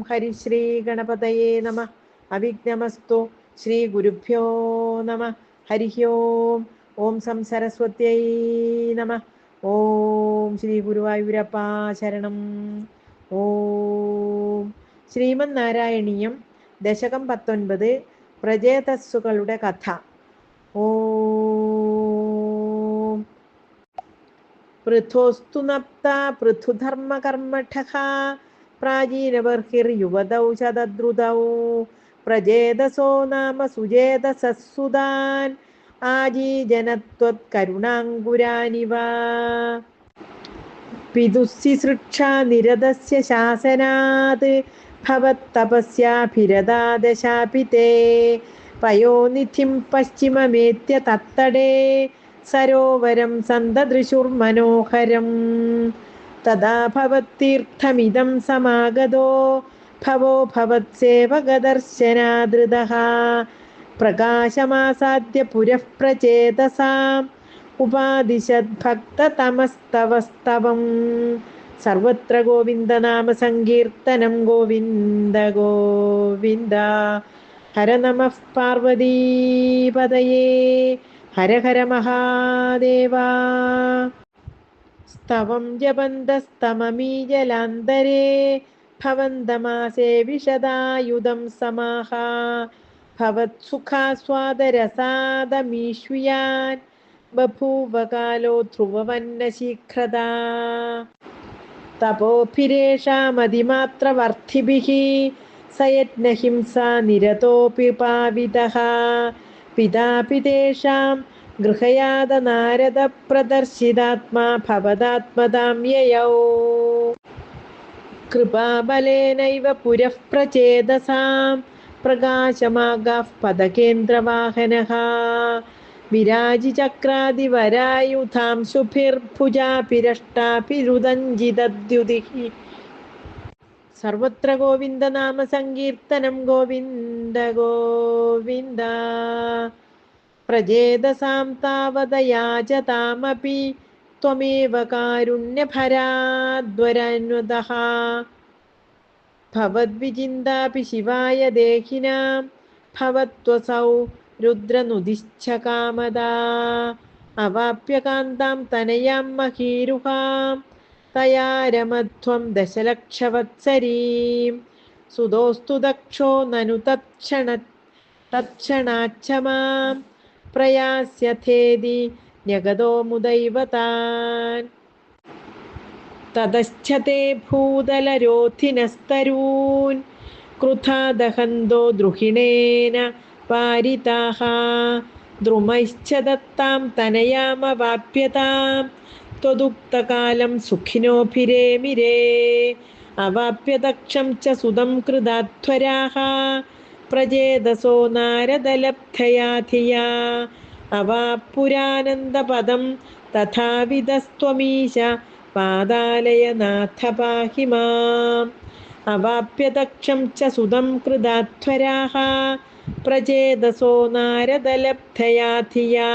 ഹരിശ്രീ ഗണപതയേ നമ. അവിഘ്നമസ്തു. ശ്രീ ഗുരുഭ്യോ നമ. ഹരി ഓം. ഓം സം സരസ്വത്യൈ നമ. ഓം ശ്രീ ഗുരുവായൂരപ്പാ ശരണം. ഓം. ശ്രീമന്നാരായണീയം ദശകം 19 പ്രചേതസ്സുകളുടെ കഥ. ഓം. പൃഥോസ്തു നപ്ത പൃഥുധർമ്മകർമ്മഠഃ പ്രാചീനബർഹിർയുവതൗ ശതദ്രുതൗ പ്രചേതസോ നാമ സുചേതസസ്സുതാൻ ആജീജനത്വത്കരുണാങ്കുരാനിവ പിതുസ്സിസൃക്ഷാ നിരതസ്യ ശാസനാത് ഭവത്തപസ്യാഭിരതാദശാപി തേ പയോനിധിം പശ്ചിമമേത്യ തത്തടേ സരോവരം സന്തദൃശുർമനോഹരം തദാ ഭവത്തീർത്ഥമിദം സമാഗതോ ഭവോ ഭവത്സേവകദർശനാദൃതഃ പ്രകാശമാസാദ്യ പുരഃ പ്രചേതസാം ഉപാദിശദ്ഭക്തതമസ്തവസ്തവം സർവത്ര ഗോവിന്ദനാമ സങ്കീർത്തനം. ഗോവിന്ദ ഗോവിന്ദ. ഹര നമഃ പാർവതീപതയേ. ഹര ഹര മഹാദേവ. സ്തവം ജപന്തസ്തമമീജലാന്തരേ ഭവന്തമാസേ വിശദായുധം സമാഹ ഭവത്സുഖാസ്വാദരസാദമീഷ്വിയാൻ ബഭൂവ കാലോ ധ്രുവവന്നശീഘ്രതാ തപോഭിരേഷാമതിമാത്രവർദ്ധിഭിഃ സയജ്ഞഹിംസാ നിരതോപി പാവിതഃ പിതാപി തേഷാം ഗൃഹയാത നാരദ പ്രദർശിതാത്മാ ഭവതാത്മതാം യയൗ കൃപാബലേനൈവ പുരഃ പ്രചേതസാം പ്രകാശമാഗാഃ പദകേന്ദ്രവാഹനഃ വിരാജിചക്രാദിവരായുധാം ശുഭിർഭുജാഭിരഷ്ടാഭിരുദഞ്ജിതദ്യുതിഃ സർവത്ര ഗോവിന്ദനാമ സങ്കീർത്തനം. ഗോവിന്ദ ഗോവിന്ദ. പ്രചേതസാം താവദയാചതാമപി ത്വമേവ കാരുണ്യഭരാദ്വരന്വതഃ ഭവദ്വിചിന്താപി ശിവായ ദേഹിനാം ഭവത്വസൗ രുദ്രനുദിശ്ച കാമദാ അവാപ്യ കാന്താം തനയാം മഹീരുഹാം തയാ രമധ്വം ദശലക്ഷവത്സരീം സുതോസ്തു ദക്ഷോ നനു തത്ക്ഷണാച്ഛ മാം പ്രയാസ്യഥേതി ന്യഗതോ മുദൈവതാൻ തതശ്ച തേ ഭൂതലരോധിനസ്തരൂൻ ക്രുധാ ദഹന്തോ ദ്രുഹിണേന പാരിതാഃ ദ്രുമൈശ്ച ദത്താം തനയാമവാപ്യതാം ത്വദുക്തകാലം സുഖിനോഭിരേമിരേ അവാപ്യ ദക്ഷം ച സുതം കൃതാധ്വരാഃ പ്രചേതസോ നാരദലബ്ധയാ ധിയാ അവാപുരാനന്ദപദം തഥാവിധസ്ത്വമീശ പാദാലയ നാഥ പാഹി മാം അവാപ്യ ദക്ഷം ച സുതം കൃതാധ്വരാഃ പ്രചേതസോ നാരദലബ്ധയാ ധിയാ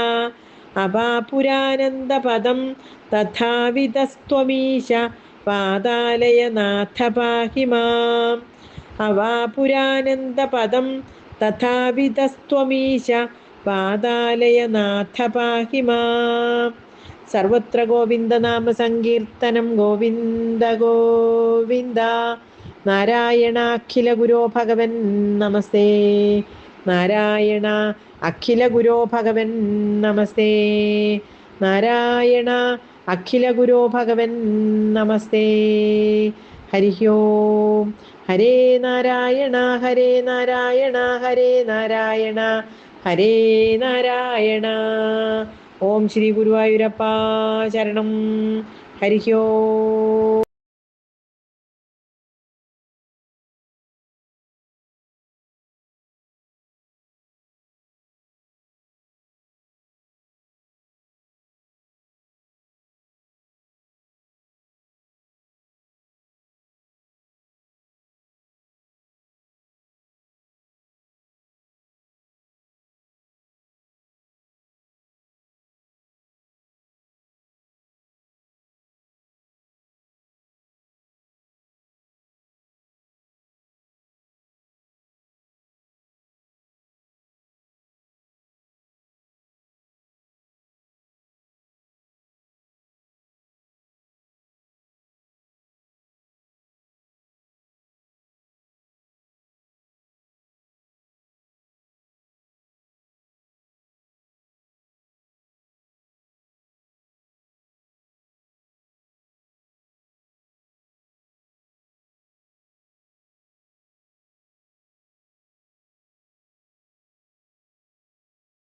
അവാപുരാനന്ദപദം തഥാവിധസ്ത്വമീശ പാദാലയ നാഥ പാഹി മാം അവാപുരാനന്ദപദം തഥാവിധസ്ത്വമീശ പാദാലയ നാഥ പാഹി മാം സർവത്ര ഗോവിന്ദനാമ സങ്കീർത്തനം. ഗോവിന്ദ ഗോവിന്ദ. നാരായണ അഖില ഗുരോ ഭഗവൻ നമസ്തേ. നാരായണ അഖില ഗുരോ ഭഗവൻ നമസ്തേ. നാരായണ അഖില ഗുരോ ഭഗവൻ നമസ്തേ. ഹരി ഓം. ഹരേ നാരായണ ഹരേ നാരായണ ഹരേ നാരായണ ഹരേ നാരായണ. ഓം ശ്രീ ഗുരുവായൂരപ്പാ ശരണം. ഹരി ഓം.